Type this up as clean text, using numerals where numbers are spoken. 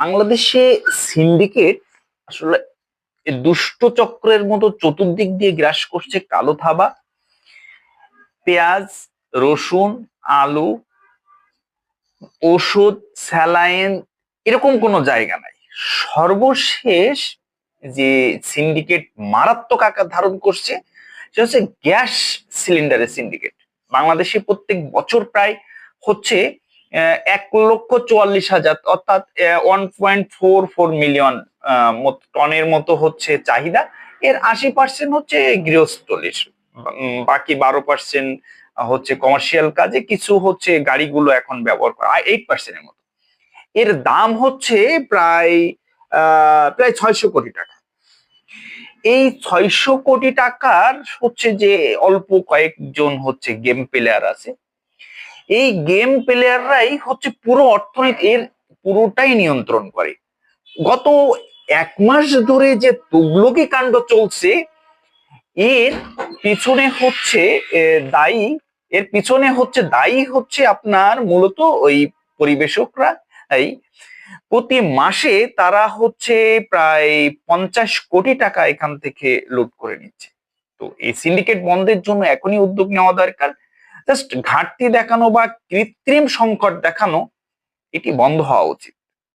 বাংলাদেশে সিন্ডিকেট আসলে দুষ্ট চক্রের মতো চতুর্দিক দিয়ে গ্রাস করছে কালো থাবা, পেঁয়াজ, রসুন, আলু, ওষুধ, স্যালাইন, এরকম কোনো জায়গা নাই। সর্বশেষ যে সিন্ডিকেট মারাত্মক আকার ধারণ করছে সেটা হচ্ছে গ্যাস সিলিন্ডারের সিন্ডিকেট। বাংলাদেশে প্রত্যেক বছর প্রায় হচ্ছে 1,44,000 অর্থাৎ 1.44 মিলিয়ন টনের মতো হচ্ছে চাহিদা। এর 80% হচ্ছে গৃহস্থলীর, বাকি 12% হচ্ছে কমার্শিয়াল কাজে, কিছু হচ্ছে গাড়িগুলো এখন ব্যবহার করা, 8%-এর মতো। এর দাম হচ্ছে প্রায় প্রায় 600 কোটি টাকা। এই 600 কোটি টাকার হচ্ছে যে অল্প কয়েকজন হচ্ছে গেম প্লেয়ার আছে, এই গেম প্লেয়াররাই হচ্ছে পুরো অর্থনীতি এর পুরোটাই নিয়ন্ত্রণ করে। গত 1 মাস ধরে যে তুগলকি কাণ্ড চলছে, এর পিছনে হচ্ছে দায়ী এর পিছনে হচ্ছে দায়ী হচ্ছে আপনার মূলত ওই পরিবেশকরা। এই প্রতি মাসে তারা হচ্ছে প্রায় 50 কোটি টাকা এখান থেকে লুট করে নিচ্ছে। তো এই সিন্ডিকেট বন্ধের জন্য এখনই উদ্যোগ নেওয়া দরকার। জাস্ট ঘাটতি দেখানো বা কৃত্রিম সংকট দেখানো, এটি বন্ধ হওয়া উচিত।